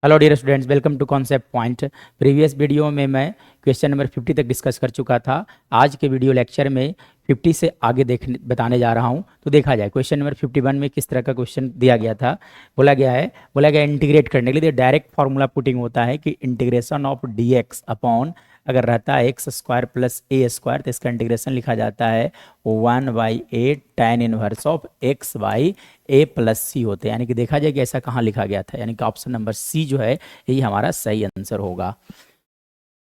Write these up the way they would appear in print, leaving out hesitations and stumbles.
Hello dear students, welcome to concept point. Previous video में मैं question number 50 तक discuss कर चुका था। आज के वीडियो लेक्चर में 50 से आगे बताने जा रहा हूं। तो देखा जाए क्वेश्चन नंबर 51 में किस तरह का क्वेश्चन दिया गया था। बोला गया इंटीग्रेट करने के लिए डायरेक्ट फार्मूला पुटिंग होता है कि integration of d x upon अगर रहता है x square plus a square, तो इसका इंटीग्रेशन लिखा जाता है 1/a tan inverse of x by a plus c होते हैं। यानी कि देखा जाए कि ऐसा कहाँ लिखा गया था, यानी कि ऑप्शन नंबर सी जो है यही हमारा सही आंसर होगा।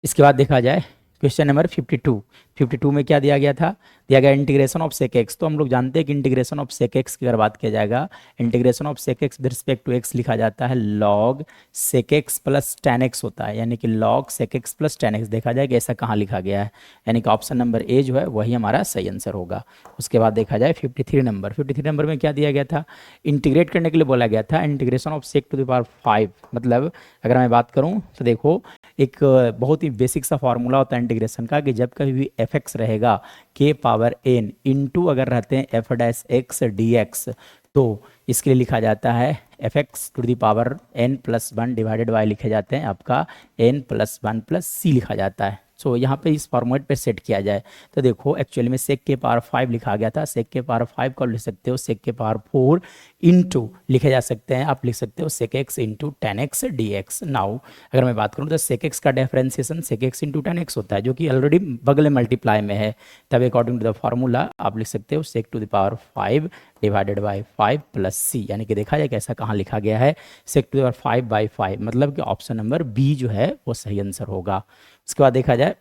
इसके बाद देखा जाए क्वेश्चन नंबर 52 में क्या दिया गया था। दिया गया इंटीग्रेशन ऑफ सेक एक्स। तो हम लोग जानते हैं कि इंटीग्रेशन ऑफ सेक एक्स की अगर बात किया जाएगा, integration of sec x with respect to x लिखा जाता है log sec x plus tan x होता है, यानी कि log sec x plus tan x. देखा जाए कि ऐसा कहाँ लिखा गया है, यानी कि ऑप्शन नंबर ए जो है वही हमारा सही आंसर होगा। उसके बाद देखा जाए 53 नंबर में क्या दिया गया था। इंटीग्रेट करने के लिए बोला गया था integration of sec to the power 5। मतलब अगर मैं बात करूँ तो देखो एक बहुत ही बेसिक सा फॉर्मूला होता है इंटीग्रेशन का कि जब कभी भी एफ एक्स रहेगा के पावर एन इंटू अगर रहते हैं f dash x d x, तो इसके लिए लिखा जाता है f x to the power n plus one divided by लिखे जाते हैं आपका n plus one plus c लिखा जाता है। सो यहाँ पे इस फॉर्मेट पे सेट किया जाए तो देखो एक्चुअली में सेक के पावर 5 लिखा गया था। सेक के पावर 5 को लिख सकते हो सेक के पावर 4 इंटू लिखे जा सकते हैं, आप लिख सकते हो sec x into tan x d x. Now अगर मैं बात करूँ तो सेक एक्स का differentiation sec x into tan x होता है, जो कि ऑलरेडी बगल में मल्टीप्लाई में है। तब अकॉर्डिंग टू द फार्मूला आप लिख सकते हो sec to the power 5 divided by 5 plus c, यानी कि देखा जाए कैसा कहाँ लिखा गया है सेक टू द पावर 5/5, मतलब कि ऑप्शन नंबर बी जो है वो सही आंसर होगा। उसके बाद देखा जाए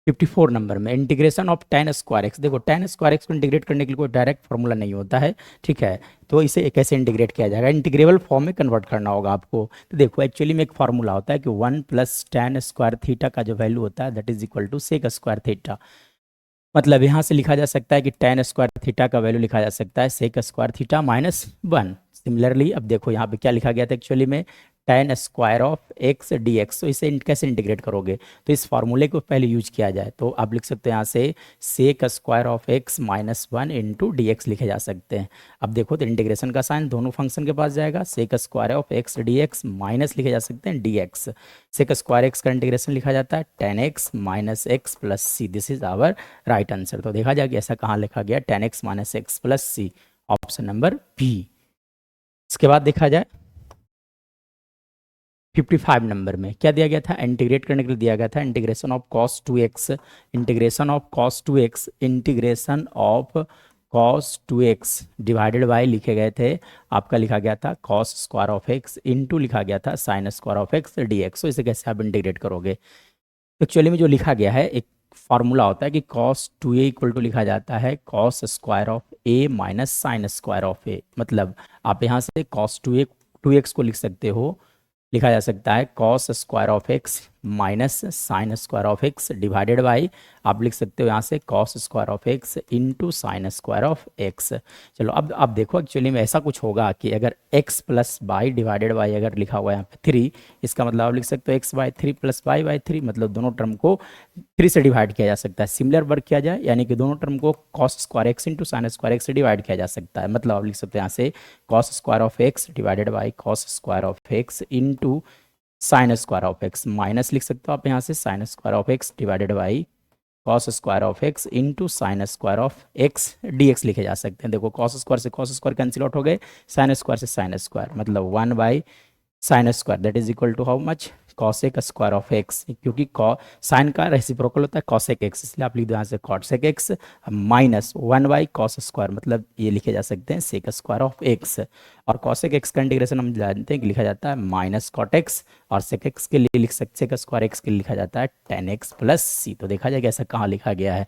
54 नंबर में integration of ten square x. देखो टेन स्क्वायर एक्स को इंटीग्रेट करने के लिए कोई डायरेक्ट फार्मूला नहीं होता है, ठीक है। तो इसे कैसे इंटीग्रेट किया जाएगा, इंटीग्रेबल फॉर्म में कन्वर्ट करना होगा आपको। तो देखो एक्चुअली में एक फार्मूला होता है कि 1 प्लस टेन स्क्वायर थीटा का जो वैल्यू होता है that is equal to sec square theta. मतलब यहाँ से लिखा जा सकता है कि टेन स्क्वायर थीटा का वैल्यू लिखा जा सकता है sec square theta minus one. Similarly अब देखो यहाँ पे क्या लिखा गया था एक्चुअली में ten square of x d x. तो इसे कैसे इंटीग्रेट करोगे, तो इस फॉर्मूले को पहले यूज किया जाए तो आप लिख सकते हैं यहाँ से sec square of x minus one into d x लिखे जा सकते हैं। अब देखो तो इंटीग्रेशन का साइन दोनों फंक्शन के पास जाएगा, sec square of x d x minus लिखे जा सकते हैं d x. Sec square x का इंटीग्रेशन लिखा जाता है tan x minus x plus c, this is our right answer. तो देखा जाए कि ऐसा कहाँ लिखा गया tan x minus x plus c, option number B. इसके बाद देखा जाए 55 नंबर में क्या दिया गया था, इंटीग्रेट करने के लिए दिया गया था integration of cos 2x, integration of cos 2x, integration of cos 2x divided by लिखे गए थे आपका लिखा गया था cos square of x into लिखा गया था sign square of x d x. तो इसे कैसे आप इंटीग्रेट करोगे, एक्चुअली में जो लिखा गया है एक फॉर्मूला होता है कि कॉस 2a इक्वल टू लिखा जाता है cos square of a minus sign square of a। मतलब आप यहाँ से कॉस 2x को लिख सकते हो, लिखा जा सकता है cos square of x minus sign square of x divided by आप लिख सकते हो यहाँ से cos square of x into sine square of x. चलो अब देखो एक्चुअली में ऐसा कुछ होगा कि अगर x plus by divided by अगर लिखा हुआ है यहाँ पे थ्री, इसका मतलब आप लिख सकते हो x by three plus y by three, मतलब दोनों टर्म को थ्री से डिवाइड किया जा सकता है। सिमिलर वर्क किया जाए यानी कि दोनों टर्म को cos square x into sine square x से डिवाइड किया जा सकता है। मतलब आप लिख सकते हैं यहाँ से cos square of x divided by cos square of x into sine square of x, minus लिख सकते हो आप यहाँ से sign square of x divided by cos square of x into sine square of x d x लिखे जा सकते हैं। देखो कॉस स्क्वायर से कॉस स्क्वायर कैंसिल आउट हो गए, साइन स्क्वायर से साइन स्क्वायर, मतलब 1 by sine square that is equal to how much cosec square of x, क्योंकि साइन का रेसिप्रोकल होता है कॉसेक एक्स, इसलिए आप लिख दो यहाँ से cosec x minus 1 by cos square, मतलब ये लिखे जा सकते हैं सेक स्क्वायर ऑफ एक्स। और कॉसेक एक्स का इंटीग्रेशन हम जानते हैं कि लिखा जाता है माइनस कॉट एक्स, और सेक एक्स के लिए लिख सकते सेक स्क्वायर एक्स के लिए लिखा जाता है टेन एक्स प्लस सी। तो देखा जाएगा ऐसा कहाँ लिखा गया है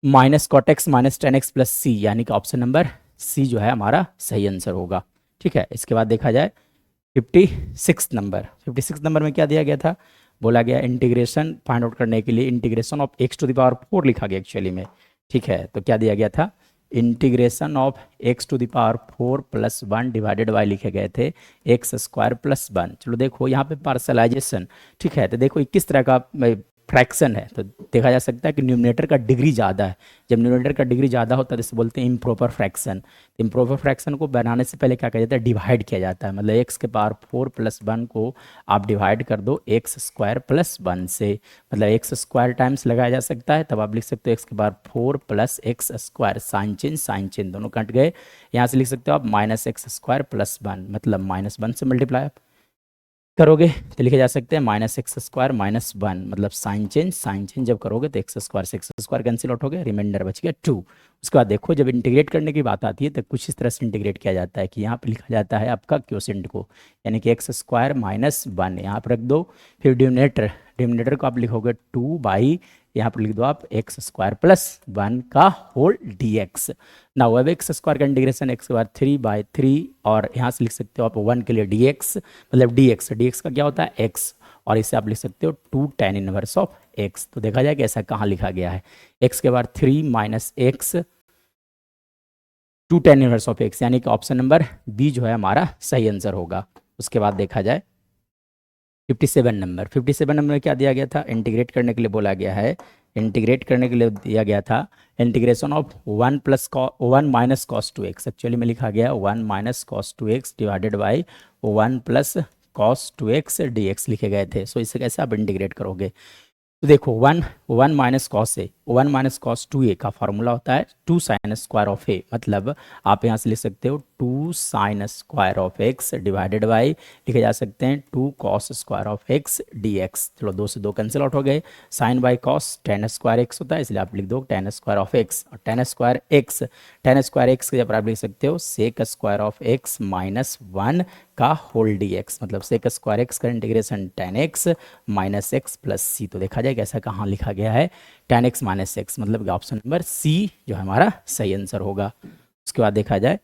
minus cot x minus tan x plus c, यानी कि ऑप्शन नंबर सी जो है हमारा सही आंसर होगा। ठीक है, इसके बाद देखा जाए 56 नंबर में क्या दिया गया था, बोला गया इंटीग्रेशन फाइंड आउट करने के लिए integration of x to the power 4 लिखा गया एक्चुअली में। ठीक है, तो क्या दिया गया था integration of x to the power 4 plus one divided by लिखे गए थे एक्स स्क्वायर प्लस वन। चलो देखो यहाँ पे पार्सलाइजेशन, ठीक है, तो देखो किस तरह का फ्रैक्शन है तो देखा जा सकता है कि न्यूमरेटर का डिग्री ज़्यादा है। जब न्यूमरेटर का डिग्री ज़्यादा होता है तो इसे बोलते हैं इम्प्रॉपर फ्रैक्शन। इम्प्रॉपर फ्रैक्शन को बनाने से पहले क्या किया जाता है, डिवाइड किया जाता है। मतलब एक्स के पावर 4 प्लस 1 को आप डिवाइड कर दो एक्स स्क्वायर प्लस 1 से, मतलब एक्स स्क्वायर टाइम्स लगाया जा सकता है। तब आप लिख सकते हो एक्स के power 4 plus x square, sign change दोनों कट गए। यहाँ से लिख सकते हो आप माइनस एक्स स्क्वायर प्लस 1, मतलब -1 से मल्टीप्लाई करोगे तो लिखे जा सकते हैं माइनस एक्स स्क्वायर माइनस 1, मतलब साइन चेंज जब करोगे तो एक्स स्क्वायर से एक्स स्क्वायर कैंसिल आउट हो गया, रिमाइंडर बच गया 2। उसके बाद देखो जब इंटीग्रेट करने की बात आती है तो कुछ इस तरह से इंटीग्रेट किया जाता है कि यहाँ पे लिखा जाता है आपका क्वोशिएंट को, यानी कि एक्स स्क्वायर माइनस 1 यहाँ पर रख दो। फिर डिनोमिनेटर को आप लिखोगे 2 बाई, यहाँ पर लिख दो आप एक्स स्क्वायर प्लस 1 का होल डी एक्स। ना अब एक्स स्क्वायर का इंटीग्रेशन एक्स के बाद 3/3, और यहाँ से लिख सकते हो आप 1 के लिए डी एक्स, मतलब डी एक्स का क्या होता है एक्स, और इसे आप लिख सकते हो 2 tan इनवर्स ऑफ एक्स। तो देखा जाए कि ऐसा कहाँ लिखा गया है, एक्स के बाद 3 minus x 2 tan inverse of x, यानी कि ऑप्शन नंबर बी जो है हमारा सही आंसर होगा। उसके बाद देखा जाए 57 नंबर में क्या दिया गया था, इंटीग्रेट करने के लिए बोला गया है, इंटीग्रेट करने के लिए दिया गया था integration of 1 minus cos 2x, actually में लिखा गया 1 minus cos 2x divided by 1 plus cos 2x dx लिखे गए थे। सो इसे कैसे आप इंटीग्रेट करोगे, तो देखो 1 माइनस कॉस ए, 1 माइनस कॉस 2a का फॉर्मूला होता है 2 साइन स्क्वायर ऑफ ए, मतलब आप यहाँ से लिख सकते हो 2 sine square of x divided by लिखे जा सकते हैं 2 cos square of x dx। चलो 2 से 2 कैंसिल आउट हो गए, sine by cos tan square x होता है, इसलिए आप लिख दो tan स्क्वायर ऑफ एक्स, और tan स्क्वायर एक्स के जब आप लिख सकते हो sec square of x minus 1 का होल डी एक्स, मतलब सेक स्क्वायर एक्स का integration tan x minus x plus c. तो देखा जाए कैसा कहाँ लिखा गया है tan एक्स माइनस एक्स, मतलब ऑप्शन नंबर सी जो हमारा सही आंसर होगा। उसके बाद देखा जाए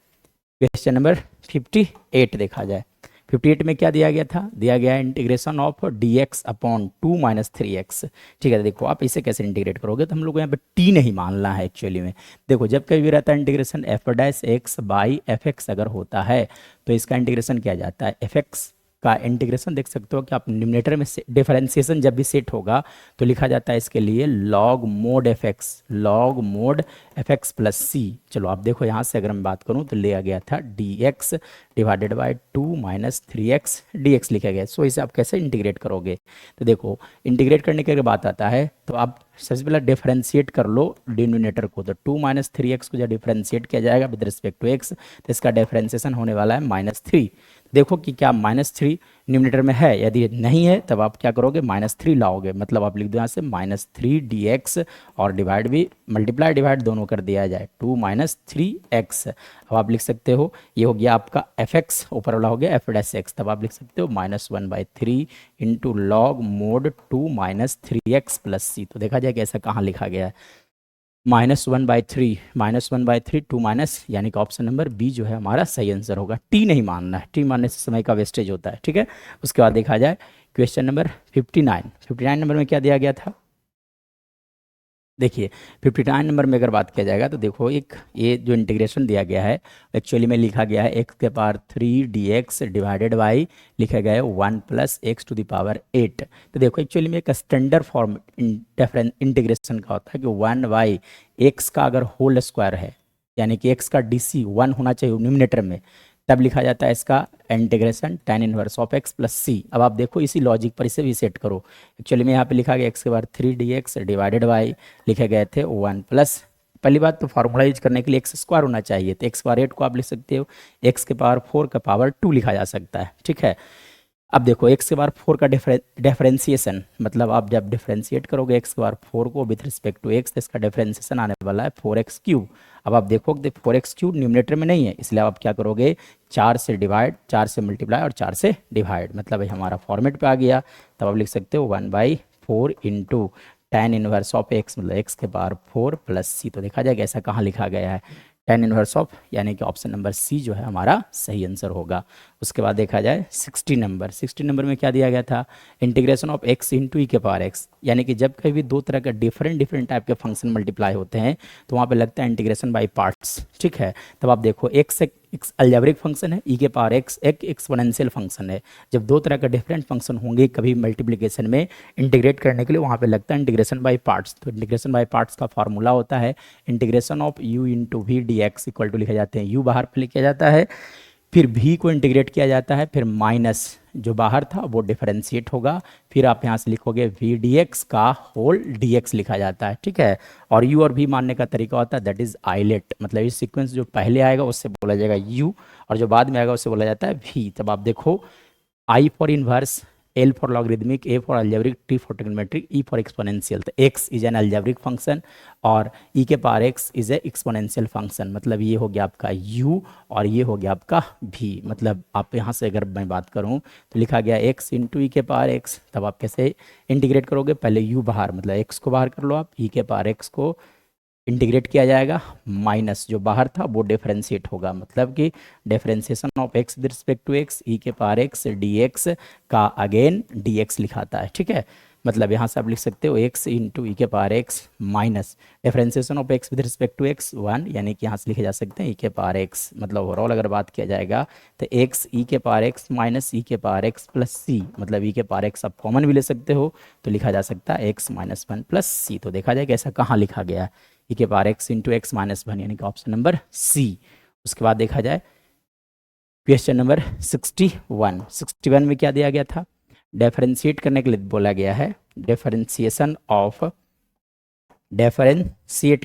क्वेश्चन नंबर 58 देखा जाए, 58 में क्या दिया गया था, दिया गया है integration of dx upon 2 minus 3x। ठीक है, देखो आप इसे कैसे इंटीग्रेट करोगे, तो हम लोग को यहाँ पे t नहीं मानना है एक्चुअली में। देखो जब कभी भी रहता है integration f dash x by F x अगर होता है तो इसका इंटीग्रेशन किया जाता है एफ एक्स का इंटीग्रेशन, देख सकते हो कि आप न्यूमरेटर में डिफरेंशिएशन जब भी सेट होगा तो लिखा जाता है इसके लिए log mod f x plus c. चलो आप देखो यहाँ से अगर मैं बात करूँ तो लिया गया था D x divided by 2 minus 3x dx लिखा गया। सो इसे आप कैसे इंटीग्रेट करोगे, तो देखो इंटीग्रेट करने की अगर बात आता है तो आप सबसे पहले डिफरेंशिएट कर लो डिनोमिनेटर को, तो 2 माइनस 3x को जब डिफरेंशिएट किया जाएगा विद रिस्पेक्ट टू x तो इसका डिफरेंशिएशन होने वाला है -3। देखो कि क्या -3 न्यूमरेटर में है, यदि नहीं है तब आप क्या करोगे -3 लाओगे, मतलब आप लिख दो यहाँ से -3 dx और डिवाइड भी मल्टीप्लाई डिवाइड दोनों कर दिया जाए 2 माइनस 3x। अब आप लिख सकते हो ये हो गया आपका एफ एक्स, ऊपर वाला हो गया एफ डैश एक्स, तब आप लिख सकते हो -1/3 into log mod 2 minus 3x plus c. तो देखा जाए कि ऐसा कहाँ लिखा गया है -1/3 2 माइनस, यानी कि ऑप्शन नंबर बी जो है हमारा सही आंसर होगा। टी नहीं मानना है, टी मानने से समय का वेस्टेज होता है। ठीक है, उसके बाद देखा जाए क्वेश्चन नंबर 59 नंबर में क्या दिया गया था, देखिए 59 नंबर में अगर बात किया जाएगा तो देखो एक ये जो इंटीग्रेशन दिया गया है एक्चुअली में लिखा गया है एक्स के पावर 3 dx डिवाइडेड बाई लिखा गया है 1 plus x to the power 8। तो देखो एक्चुअली में एक स्टैंडर्ड फॉर्म इंटीग्रेशन का होता है कि 1 बाई एक्स का अगर होल स्क्वायर है, यानी कि एक्स का DC 1 होना चाहिए न्यूमरेटर में, तब लिखा जाता है इसका integration tan inverse of x plus c. अब आप देखो इसी लॉजिक पर इसे भी सेट करो, एक्चुअली में यहाँ पे लिखा गया एक्स के बाद 3 dx डिवाइडेड बाई लिखे गए थे 1 प्लस, पहली बात तो फार्मूला यूज करने के लिए एक्स स्क्वायर होना चाहिए, तो एक्स पावर 8 को आप लिख सकते हो एक्स के पावर 4 का पावर 2 लिखा जा सकता है। ठीक है, अब देखो एक्स के बार 4 का डिफरेंशिएशन, मतलब आप जब डिफरेंशिएट करोगे एक्स के बार 4 को विथ रिस्पेक्ट टू एक्स तो इसका डिफरेंशिएशन आने वाला है 4x3। अब आप देखोगे 4x3 न्यूमरेटर में नहीं है, इसलिए आप क्या करोगे 4 से डिवाइड, 4 से मल्टीप्लाई और 4 से डिवाइड, मतलब हमारा फॉर्मेट पे आ गया। तब आप लिख सकते हो 1/4 into tan inverse of x, मतलब एक्स के पावर 4 प्लस सी। तो देखा जाएगा ऐसा कहाँ लिखा गया है tan इनवर्स ऑफ, यानी कि ऑप्शन नंबर सी जो है हमारा सही आंसर होगा। उसके बाद देखा जाए 60 नंबर में क्या दिया गया था, integration of x into e के पावर एक्स, यानी कि जब कभी दो तरह के डिफरेंट टाइप के फंक्शन मल्टीप्लाई होते हैं तो वहाँ पे लगता है इंटीग्रेशन बाय पार्ट्स। ठीक है, तब आप देखो एक्स एक अलजेब्रिक फंक्शन है, ई के पावर एक्स एक एक्सपोनेंशियल फंक्शन है। जब दो तरह का डिफरेंट फंक्शन होंगे कभी मल्टीप्लिकेशन में इंटीग्रेट करने के लिए वहाँ पे लगता है इंटीग्रेशन बाय पार्ट्स। तो इंटीग्रेशन बाय पार्ट्स का फार्मूला होता है integration of u into v d x equal to लिखा जाते हैं u बाहर पे लिखा जाता है, फिर v को इंटीग्रेट किया जाता है, फिर माइनस जो बाहर था वो डिफरेंशिएट होगा, फिर आप यहाँ से लिखोगे v dx का होल dx लिखा जाता है, ठीक है। और u और v मानने का तरीका होता है दैट इज आइलेट, मतलब इस सीक्वेंस जो पहले आएगा उससे बोला जाएगा u और जो बाद में आएगा उससे बोला जाता है v। तब आप देखो I for inverse, L for logarithmic, A for algebraic, T for trigonometric, E for exponential. तो x is an algebraic function और e के power x is a exponential function. मतलब ये हो गया आपका u और ये हो गया आपका v। मतलब आप यहाँ से अगर मैं बात करूँ तो लिखा गया x इंटू ई के पावर x। तब आप कैसे इंटीग्रेट करोगे, पहले u बाहर मतलब x को बाहर कर लो आप, e के पावर x को इंटीग्रेट किया जाएगा, माइनस जो बाहर था वो डिफरेंशिएट होगा, मतलब कि differentiation of x with respect to x, e के पावर x dx का अगेन dx लिखाता है, ठीक है। मतलब यहाँ से आप लिख सकते हो x इंटू ई के power x minus differentiation of x with respect to x 1, यानी कि यहाँ से लिखे जा सकते हैं e के पावर x। मतलब ओवरऑल अगर बात किया जाएगा तो x e के पावर x माइनस e के पावर x प्लस c, मतलब e के पावर x आप कॉमन भी ले सकते हो तो लिखा जा सकता है x माइनस 1 प्लस c। तो देखा जाए कि ऐसा कहाँ लिखा गया है, e के power x into x minus 1, यानी कि ऑप्शन नंबर सी। उसके बाद देखा जाए क्वेश्चन नंबर 61 में क्या दिया गया था, डिफरेंशिएट करने के लिए बोला गया है, डिफरेंशिएट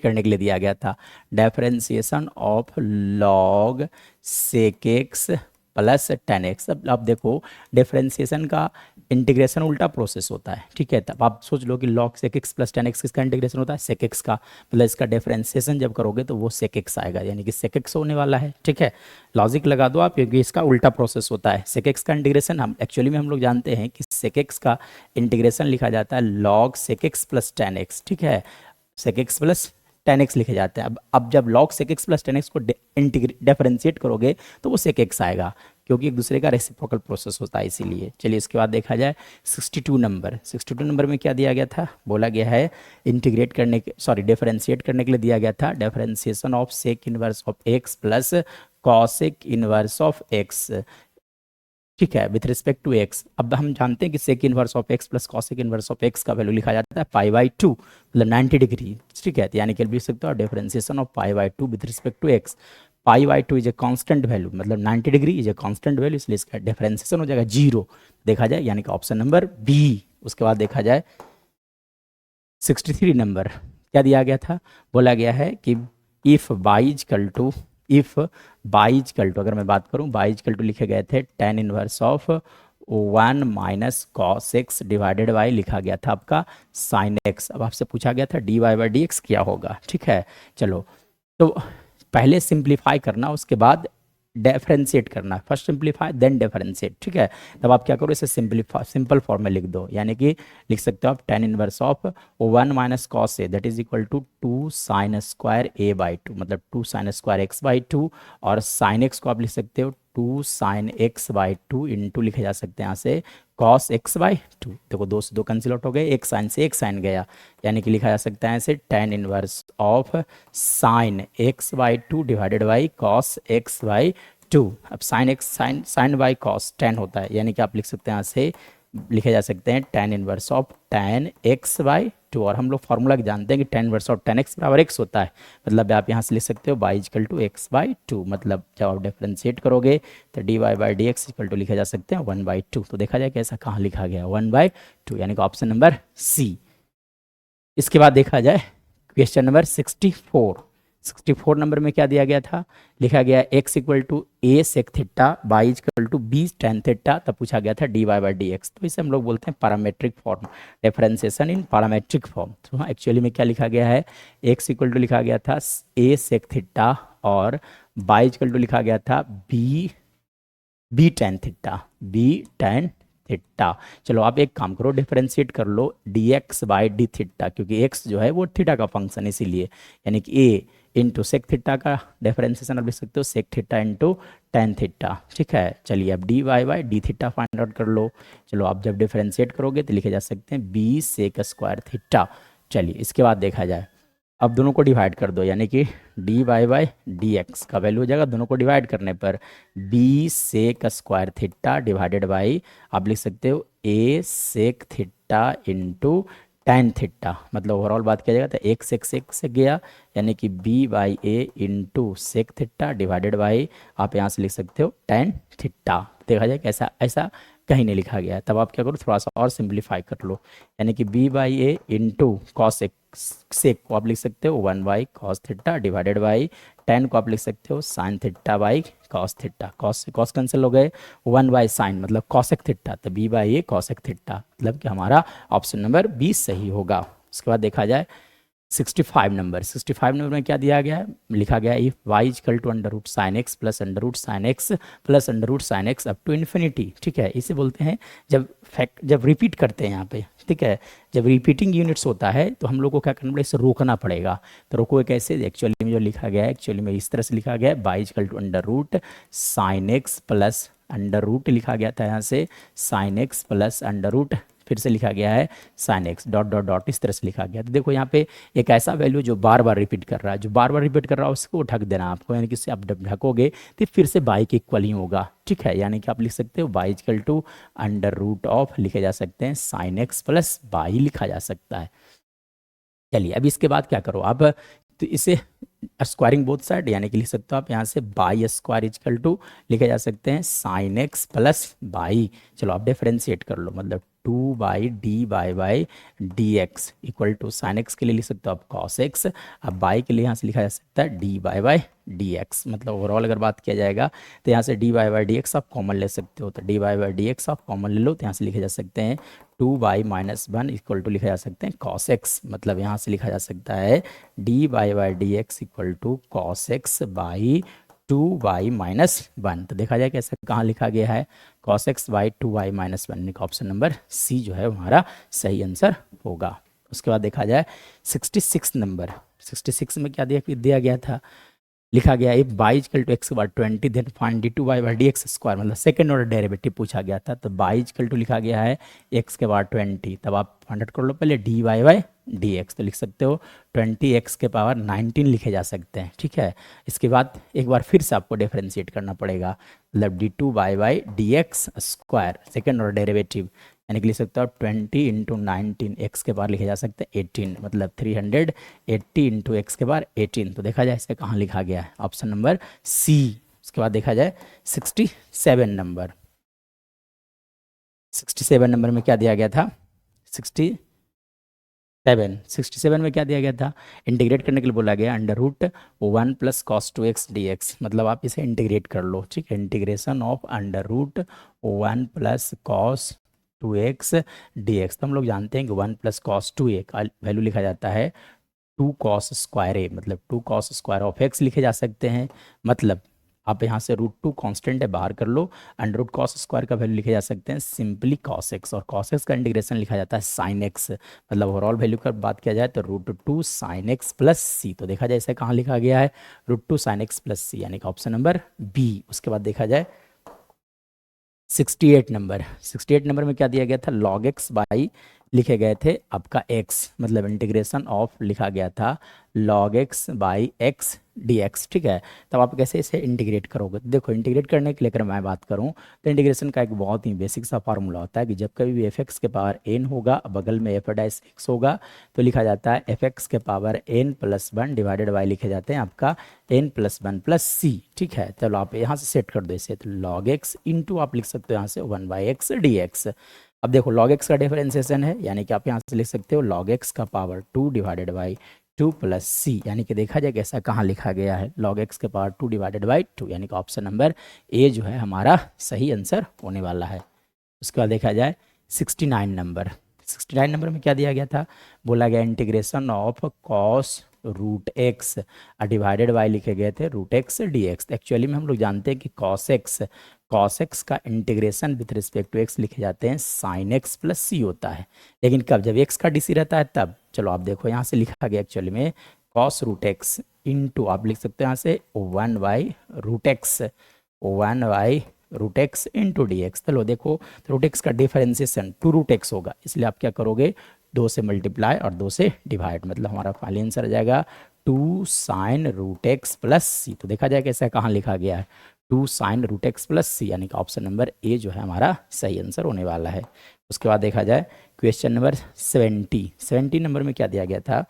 करने के लिए दिया गया था differentiation of log sec x plus tan x. अब आप देखो डिफरेंशिएशन का इंटीग्रेशन उल्टा प्रोसेस होता है, ठीक है। तब आप सोच लो कि log sec x plus tan x किसका इंटीग्रेशन होता है, सेक एक्स का, मतलब इसका डिफरेंशिएशन जब करोगे तो वो सेक एक्स आएगा, यानी कि सेक एक्स होने वाला है, ठीक है। लॉजिक लगा दो आप, क्योंकि इसका उल्टा प्रोसेस होता है। सेक एक्स का इंटीग्रेशन हम एक्चुअली में हम लोग जानते हैं कि सेक एक्स का इंटीग्रेशन लिखा जाता है log sec x plus tan x, ठीक है। Sec x plus tan x लिखे जाते हैं। अब जब log sec x plus tan x को डिफरेंशिएट करोगे तो वो सेक एक्स आएगा, क्योंकि एक दूसरे का रेसिप्रोकल प्रोसेस होता है इसीलिए। चलिए इसके बाद देखा जाए 62 नंबर में क्या दिया गया था, बोला गया है डिफरेंशिएट करने के लिए दिया गया था differentiation of sec inverse of x plus cosec inverse of x, ठीक है, विथ रिस्पेक्ट टू एक्स। अब हम जानते हैं कि sec inverse of x plus cosec inverse of x का वैल्यू लिखा जाता है π/2, मतलब 90 डिग्री, ठीक है। यानी कि लिख सकते हो differentiation of π/2 with respect to x. π/2 is a constant value, मतलब 90 degree is a constant value, इसलिए इसका डिफरेंशिएशन हो जाएगा 0, देखा जाए, यानी कि ऑप्शन नंबर बी। उसके बाद देखा जाए 63 नंबर क्या दिया गया था, बोला गया है कि इफ बाई इजकल टू अगर मैं बात करूं बाई इजकल टू लिखे गए थे tan inverse of 1 minus cos x divided by लिखा गया था आपका साइन एक्स। अब आपसे पूछा गया था dy/dx क्या होगा, ठीक है। चलो तो पहले सिंप्लीफाई करना, उसके बाद डिफरेंशिएट करना, फर्स्ट सिंप्लीफाई देन डिफरेंशिएट, ठीक है। तब आप क्या करो, इसे सिंपल फॉर्म में लिख दो, यानी कि लिख सकते हो आप tan inverse of 1 minus cos a that is equal to 2 sine square a/2, मतलब 2 साइन स्क्वायर x/2, और साइन एक्स को आप लिख सकते हो 2 साइन x/2 इंटू लिखे जा सकते हैं यहाँ से कॉस x/2। देखो 2 से 2 कैंसिल आउट हो गए, एक साइन से एक साइन गया, यानी कि लिखा जा सकता है ऐसे tan inverse of sine x/2 divided by cos x/2। अब साइन बाई कॉस tan होता है, यानी कि आप लिख सकते हैं यहाँ से लिखे जा सकते हैं tan inverse of tan x/2, और हम लोग फॉर्मूला जानते हैं कि tan inverse of tan x बराबर x होता है, मतलब आप यहाँ से लिख सकते हो y इक्वल टू x/2, मतलब जब आप डिफरेंशिएट करोगे तो dy/dx इक्वल टू लिखे जा सकते हैं 1/2। तो देखा जाए कि ऐसा कहाँ लिखा गया 1/2, यानी कि ऑप्शन नंबर सी। इसके बाद देखा जाए क्वेश्चन नंबर 64 नंबर में क्या दिया गया था, लिखा गया x equal to a sec theta y equal to b tan theta, तब पूछा गया था dy/dx। तो इसे हम लोग बोलते हैं पैरामेट्रिक फॉर्म, डिफरेंशिएशन इन पैरामेट्रिक फॉर्म। तो हाँ एक्चुअली में क्या लिखा गया है, x इक्वल टू लिखा गया था a सेक थीटा और y इक्वल टू लिखा गया था b tan थीटा। चलो आप एक काम करो, डिफरेंशिएट कर लो dx/d थीटा, क्योंकि x जो है वो थीटा का फंक्शन, इसीलिए यानी कि a इंटू सेक थीटा का डिफरेंशिएशन आप लिख सकते हो sec theta into tan theta, ठीक है। चलिए अब dy/d थीटा फाइंड आउट कर लो। चलो आप जब डिफरेंशिएट करोगे तो लिखे जा सकते हैं b सेक स्क्वायर थीटा। चलिए इसके बाद देखा जाए, अब दोनों को डिवाइड कर दो, यानी कि d y by d x का वैल्यू हो जाएगा दोनों को डिवाइड करने पर b sec square theta divided by, आप लिख सकते हो a sec theta into tan theta. मतलब ओवरऑल बात किया जाएगा तो एक सेक गया, यानी कि b by a into sec theta divided by, आप यहाँ से लिख सकते हो टेन थीटा। देखा जाए कैसा, ऐसा कहीं नहीं लिखा गया है, तब आप क्या करो थोड़ा सा और सिंप्लीफाई कर लो, यानी कि b by a into cosec को आप लिख सकते हो one by cos theta divided by tan को आप लिख सकते हो sine theta by cos theta. Cos से कॉस कैंसिल हो गए, वन बाई साइन मतलब कॉसेक थीटा, तो b by a cosec theta, मतलब कि हमारा ऑप्शन नंबर 20 सही होगा। उसके बाद देखा जाए 65 नंबर में क्या दिया गया है, लिखा गया है if y equal to under root sine x plus under root sine x plus under root sine x up to infinity. ठीक है, इसे बोलते हैं जब रिपीट करते हैं यहाँ पे, ठीक है, जब रिपीटिंग यूनिट्स होता है तो हम लोग को क्या करना पड़ेगा, इसे रोकना पड़ेगा। तो रोको कैसे, एक्चुअली में जो लिखा गया है, एक्चुअली में इस तरह से लिखा गया है y equal to under root sine x plus under root लिखा गया था यहाँ से sine x plus under root, फिर से लिखा गया है sine x dot dot dot, इस तरह से लिखा गया। तो देखो यहाँ पे एक ऐसा वैल्यू जो बार बार रिपीट कर रहा है, जो बार बार रिपीट कर रहा है उसको ढक देना आपको, यानी कि इससे आप ढकोगे तो फिर से बाई के इक्वल ही होगा। ठीक है, यानी कि आप लिख सकते हो y equal to under root of लिखे जा सकते हैं साइन एक्स प्लस बाई लिखा जा सकता है। चलिए अब इसके बाद क्या करो आप, तो इसे स्क्वायरिंग बोथ साइड, यानी कि लिख सकते हो आप यहाँ से बाई स्क्वायर इजकल टू लिखे जा सकते हैं साइन एक्स प्लस बाई। चलो आप डिफरेंशिएट कर लो, मतलब 2 y d by d x equal to sine x के लिए लिख सकते हो आप कॉस एक्स, अब बाई के लिए यहाँ से लिखा जा सकता है डी बाई डी एक्स। मतलब ओवरऑल अगर बात किया जाएगा तो यहाँ से डी बाई डी एक्स आप कॉमन ले सकते हो, तो डी बाई डी एक्स आप कॉमन ले लो, तो यहाँ से लिखे जा सकते हैं 2 y minus one equal to लिखा जा सकते हैं कॉस एक्स। मतलब यहाँ से लिखा जा सकता है d by d x equal to cos x by 2 y minus one. तो देखा जाए कैसे कहाँ लिखा गया है cos x by 2 y minus one, option number सी जो है हमारा सही आंसर होगा। उसके बाद देखा जाए 66 नंबर, 66 में क्या दिया गया था, लिखा गया if y equal to x bar 20 then find d two by d x square, मतलब सेकंड ऑर्डर डेरिवेटिव पूछा गया था। तो बाई इजकल टू लिखा गया है एक्स के बाद 20, तब आप 100 कर लो पहले डी बाई डी एक्स, तो लिख सकते हो 20 एक्स के पावर 19 लिखे जा सकते हैं। ठीक है, इसके बाद एक बार फिर से आपको डिफरेंशिएट करना पड़ेगा, मतलब D two by d x square second order derivative, यानी कि लिख सकते हो 20 इंटू 19 एक्स के बार लिखे जा सकते हैं 18, मतलब 380 इंटू एक्स के बार 18। तो देखा जाए इसे कहाँ लिखा गया है, ऑप्शन नंबर सी। उसके बाद देखा जाए 67 नंबर, 67 नंबर में क्या दिया गया था, 67 में क्या दिया गया था, इंटीग्रेट करने के लिए बोला गया under root 1 plus cos 2x dx, मतलब आप इसे इंटीग्रेट कर लो। ठीक है, integration of under root 1 plus cos 2x dx। तो हम लोग जानते हैं कि 1 प्लस कॉस 2a का वैल्यू लिखा जाता है 2 कॉस स्क्वायर a, मतलब 2 कॉस स्क्वायर ऑफ x लिखे जा सकते हैं। मतलब आप यहाँ से √2 कांस्टेंट है बाहर कर लो, अंडर रूट कॉस स्क्वायर का वैल्यू लिखे जा सकते हैं सिंपली कॉस एक्स, और कॉस एक्स का इंटीग्रेशन लिखा जाता है साइन एक्स। मतलब ओवरऑल वैल्यू का बात किया जाए तो √2 साइन एक्स प्लस सी। तो देखा जाए इसे कहाँ लिखा गया है √2 साइन एक्स प्लस सी, यानी कि ऑप्शन नंबर बी। उसके बाद देखा जाए 68 नंबर में क्या दिया गया था, लॉग एक्स बाई लिखे गए थे आपका x, मतलब इंटीग्रेशन ऑफ लिखा गया था log x by x d x. ठीक है, तब आप कैसे इसे इंटीग्रेट करोगे, देखो इंटीग्रेट करने के लिए अगर मैं बात करूं तो इंटीग्रेशन का एक बहुत ही बेसिक सा फार्मूला होता है कि जब कभी भी fx के पावर n होगा, बगल में f डैश x होगा, तो लिखा जाता है fx के power n plus one divided by लिखे जाते हैं आपका n प्लस वन प्लस सी। ठीक है, चलो आप यहाँ से सेट कर दो इसे, तो log x इंटू आप लिख सकते हो यहाँ से 1 बाई एक्स डी एक्स। अब देखो log x का डिफरेंशिएशन है, यानी कि आप यहाँ से लिख सकते हो log x का power 2 divided by 2 plus c, यानी कि देखा जाए कैसा कहाँ लिखा गया है log x के पावर 2 डिवाइडेड बाई 2, यानी कि ऑप्शन नंबर ए जो है हमारा सही आंसर होने वाला है। उसके बाद देखा जाए 69 नंबर में क्या दिया गया था, बोला गया integration of cos root x divided by लिखे गए थे root x d x. Actually में हम लोग जानते हैं कि कॉस एक्स का integration with respect to x लिखे जाते हैं साइन एक्स प्लस सी होता है, लेकिन कब जब एक्स का डीसी रहता है तब। चलो आप देखो यहाँ से लिखा गया एक्चुअली में कॉस रूट एक्स इंटू आप लिख सकते हैं यहाँ से 1 by root x into d x. चलो देखो रूट एक्स का डिफरेंशिएशन 2 रूट एक्स होगा, इसलिए आप क्या करोगे 2 से मल्टीप्लाई और 2 से डिवाइड, मतलब हमारा फाइनल आंसर आ जाएगा 2 sign root x plus c. तो देखा जाए कैसा कहाँ लिखा गया है, 2 sign root x plus c, यानी कि ऑप्शन नंबर ए जो है हमारा सही आंसर होने वाला है। उसके बाद देखा जाए क्वेश्चन नंबर 70 नंबर में क्या दिया गया था,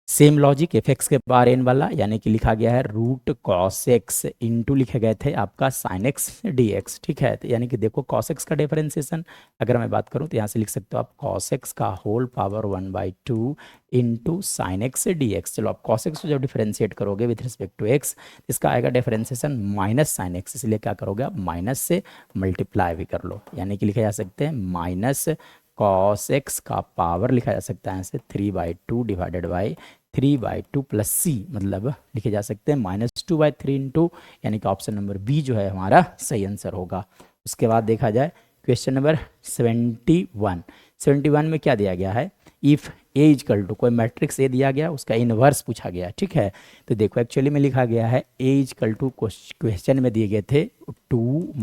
सेम लॉजिक एफ एक्स के बार एन वाला, यानी कि लिखा गया है रूट कॉस एक्स इंटू लिखे गए थे आपका साइन एक्स डी एक्स। ठीक है, तो यानी कि देखो कॉस एक्स का डिफरेंशिएशन अगर मैं बात करूं तो यहाँ से लिख सकते हो आप कॉस एक्स का whole power 1/2 into sine x d x. चलो आप कॉस एक्स को जब डिफरेंशिएट करोगे विथ रिस्पेक्ट टू एक्स, इसका आएगा डिफरेंशिएशन माइनस साइन एक्स, इसलिए क्या करोगे आप माइनस से मल्टीप्लाई भी कर लो, यानी कि लिखे जा सकते हैं माइनस कॉस एक्स का पावर लिखा जा सकता है ऐसे 3/2 डिवाइडेड बाई 3/2 प्लस सी, मतलब लिखे जा सकते हैं -2/3 इंटू, यानी कि ऑप्शन नंबर बी जो है हमारा सही आंसर होगा। उसके बाद देखा जाए क्वेश्चन नंबर 71 में क्या दिया गया है, इफ़ ए इजकल टू, कोई मैट्रिक्स ए दिया गया उसका इनवर्स पूछा गया। ठीक है, तो देखो एक्चुअली में लिखा गया है ए इजकल टू, क्वेश्चन में दिए गए थे 2 -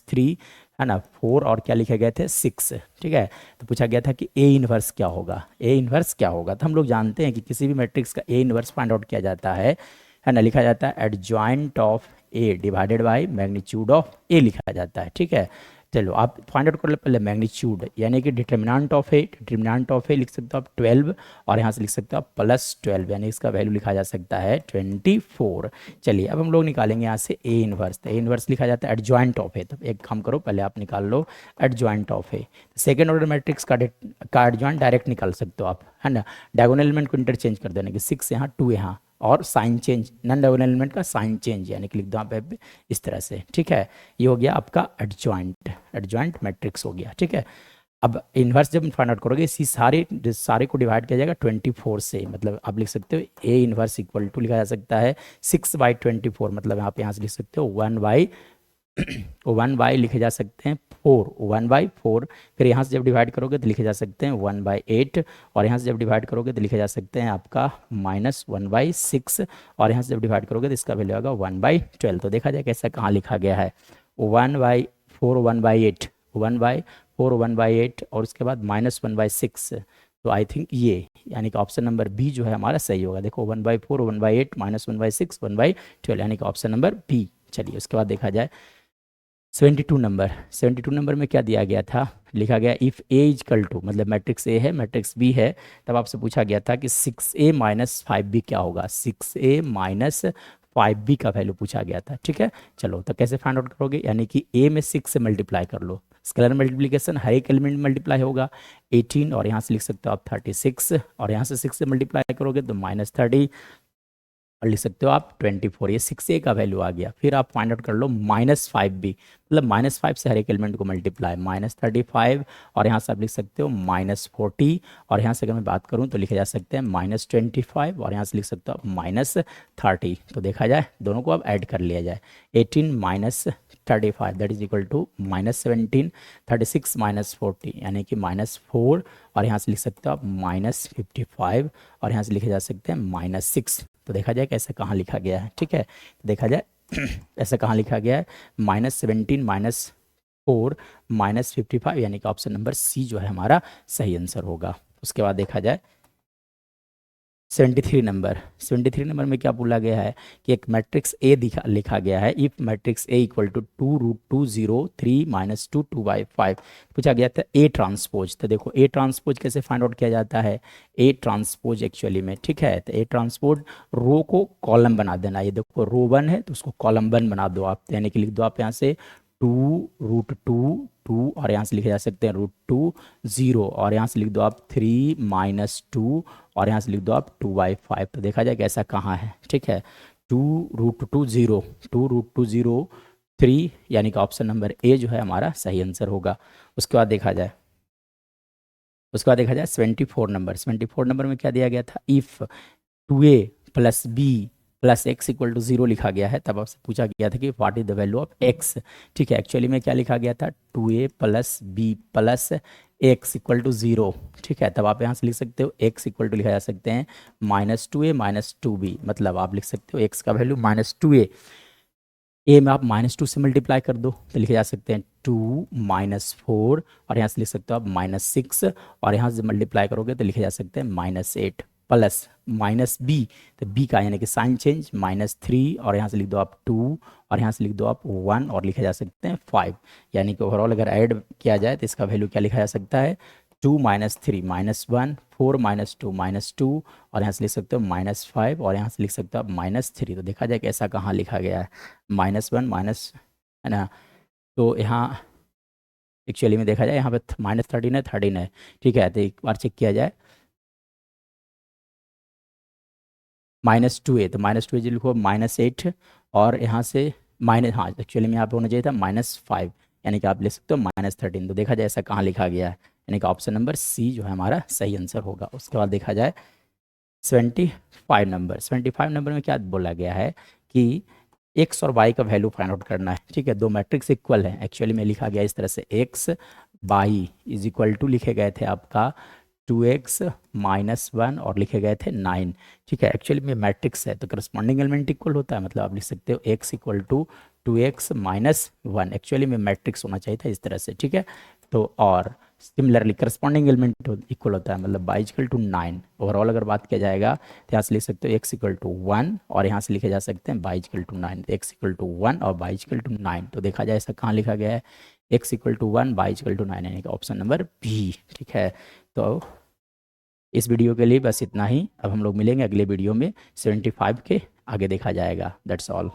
3 है ना, 4 और क्या लिखे गए थे 6। ठीक है, तो पूछा गया था कि ए इनवर्स क्या होगा, ए इनवर्स क्या होगा। तो हम लोग जानते हैं कि किसी भी मैट्रिक्स का ए इनवर्स फाइंड आउट किया जाता है ना, लिखा जाता है adjoint of A divided by magnitude of A लिखा जाता है। ठीक है, चलो आप फाइंड आउट कर लो पहले मैग्नीट्यूड, यानी कि डिटर्मिनेंट ऑफ ए लिख सकते हो आप 12, और यहाँ से लिख सकते हो आप +12, यानी इसका वैल्यू लिखा जा सकता है 24। चलिए अब हम लोग निकालेंगे यहाँ से ए इनवर्स, तो ए इनवर्स लिखा जाता है एडजॉइंट ऑफ ए। तो एक काम करो पहले आप निकाल लो adjoint of A, second order matrix का एडजॉइंट डायरेक्ट निकाल सकते हो आप, है ना, डायगोनल एलिमेंट को इंटरचेंज कर दो, यानी कि 6 यहाँ 2 यहाँ, और sign change non diagonal element का साइन चेंज, यानी कि लिख दो आप इस तरह से। ठीक है, ये हो गया आपका एडजॉइंट मैट्रिक्स हो गया। ठीक है, अब इन्वर्स जब फाइंड आउट करोगे इसी सारे को डिवाइड किया जाएगा 24 से, मतलब आप लिख सकते हो ए इन्वर्स इक्वल टू लिखा जा सकता है 6/24, मतलब आप यहाँ से लिख सकते हो 1/1 लिखे जा सकते हैं 1/4, फिर यहाँ से जब डिवाइड करोगे तो लिखे जा सकते हैं 1/8, और यहाँ से जब डिवाइड करोगे तो लिखे जा सकते हैं आपका -1/6, और यहाँ से जब डिवाइड करोगे तो इसका वैल्यू होगा 1/12। तो देखा जाए कैसा कहाँ लिखा गया है 1/4 1/8 1/4 1/8, और उसके बाद -1/6। तो आई थिंक ये, यानी कि ऑप्शन नंबर बी जो है हमारा सही होगा। देखो 1/4 1/8 -1/6 1/12, यानी कि ऑप्शन नंबर बी। चलिए उसके बाद देखा जाए 72 नंबर में क्या दिया गया था, लिखा गया इफ़ ए इजकल टू, मतलब मैट्रिक्स ए है मैट्रिक्स बी है, तब आपसे पूछा गया था कि 6a - 5b क्या होगा, 6a - 5b का वैल्यू पूछा गया था। ठीक है, चलो तो कैसे फाइंड आउट करोगे, यानी कि a में 6 से मल्टीप्लाई कर लो, स्केलर मल्टीप्लिकेशन हर एक एलिमेंट मल्टीप्लाई होगा 18, और यहाँ से लिख सकते हो आप 36, और यहाँ से 6 से मल्टीप्लाई करोगे तो -30, और लिख सकते हो आप 24, ये 6a का वैल्यू आ गया। फिर आप फाइंड आउट कर लो -5b, मतलब -5 से हर एक एलिमेंट को मल्टीप्लाई -35, और यहाँ से आप लिख सकते हो -40, और यहाँ से अगर मैं बात करूँ तो लिखे जा सकते हैं -25, और यहाँ से लिख सकते हो आप -30। तो देखा जाए दोनों को अब ऐड कर लिया जाए, 18 - 35 दैट इज इक्वल टू -17, 36 - 40 यानी कि -4, और यहाँ से लिख सकते हो आप -55, और यहाँ से लिखे जा सकते हैं -6। तो देखा जाए कैसे कहाँ लिखा गया है। ठीक है, तो देखा जाए ऐसा कहाँ लिखा गया है -17 -4 -55, यानी कि ऑप्शन नंबर सी जो है हमारा सही आंसर होगा। उसके बाद देखा जाए 73 नंबर में क्या बोला गया है कि एक मैट्रिक्स ए लिखा गया है, if matrix A equal to 2√2 0 3 - 2 2/5, पूछा गया था ए ट्रांसपोज। तो देखो ए ट्रांसपोज कैसे फाइंड आउट किया जाता है, ए ट्रांसपोज एक्चुअली में, ठीक है, तो ए ट्रांसपोज रो को कॉलम बना देना, ये देखो रो 1 है तो उसको कॉलम 1 बना दो आप, यानी कि लिख दो आप यहाँ से 2√2 2, और यहाँ से लिखे जा सकते हैं √2 0, और यहाँ से लिख दो आप 3 - 2, और यहाँ से लिख दो आप 2/5। तो देखा जाए कैसा कहाँ है। ठीक है, 2√2 0 2√2 3, यानी कि ऑप्शन नंबर ए जो है हमारा सही आंसर होगा। उसके बाद देखा जाए 74 नंबर में क्या दिया गया था, इफ़ 2a + b + x = 0 लिखा गया है, तब आपसे पूछा गया था कि what is the value of x। ठीक है, एक्चुअली में क्या लिखा गया था 2a + b + x = 0। ठीक है, तब आप यहाँ से लिख सकते हो x = लिखा जा सकते हैं -2a - 2b, मतलब आप लिख सकते हो x का वैल्यू -2a, ए में आप -2 से मल्टीप्लाई कर दो तो लिखे जा सकते हैं 2 -4 और यहाँ से लिख सकते हो आप -6 और यहाँ से मल्टीप्लाई करोगे तो लिखे जा सकते हैं -8 प्लस माइनस बी, तो बी का यानी कि साइन चेंज -3 और यहाँ से लिख दो आप 2 और यहाँ से लिख दो आप 1 और लिखे जा सकते हैं 5, यानी कि ओवरऑल अगर ऐड किया जाए तो इसका वैल्यू क्या लिखा जा सकता है 2 -3 -1 4 -2 -2 और यहाँ से लिख सकते हो -5 और यहाँ से लिख सकते हो आप -3। तो देखा जाए कि ऐसा कहाँ लिखा गया है -1 माइनस, है ना। तो यहाँ एक्चुअली में देखा जाए यहाँ पे -13 है 13 है, ठीक है। तो एक बार चेक किया जाए -2 है तो -2 जी लिखो -8 और यहाँ से माइनस, हाँ एक्चुअली में यहाँ पे होना चाहिए था -5, यानी कि आप ले सकते हो -13। तो देखा जाए ऐसा कहाँ लिखा गया है, यानी कि ऑप्शन नंबर सी जो है हमारा सही आंसर होगा। उसके बाद देखा जाए 75 नंबर में क्या बोला गया है कि एक्स और वाई का वैल्यू फाइंड आउट करना है, ठीक है। दो मैट्रिक्स इक्वल है, एक्चुअली में लिखा गया इस तरह से x y is equal to लिखे गए थे आपका 2x -1 और लिखे गए थे 9, ठीक है। एक्चुअली में मैट्रिक्स है तो करस्पॉन्डिंग एलिमेंट इक्वल होता है, मतलब आप लिख सकते हो x equal to 2x -1, actually में मैट्रिक्स होना चाहिए था इस तरह से, ठीक है। तो और सिमिलरली करस्पॉन्डिंग एलिमेंट इक्वल होता है, मतलब y इक्वल टू 9। ओवरऑल अगर बात किया जाएगा तो यहाँ से लिख सकते हो x इक्वल टू 1 और यहाँ से लिखे जा सकते हैं y equal to 9, x equal to 1 और y इक्वल टू 9। तो देखा जाए ऐसा कहाँ लिखा गया है x equal to 1 y equal to 9, यानी कि ऑप्शन नंबर बी, ठीक है। तो इस वीडियो के लिए बस इतना ही। अब हम लोग मिलेंगे अगले वीडियो में, 75 के आगे देखा जाएगा। That's all.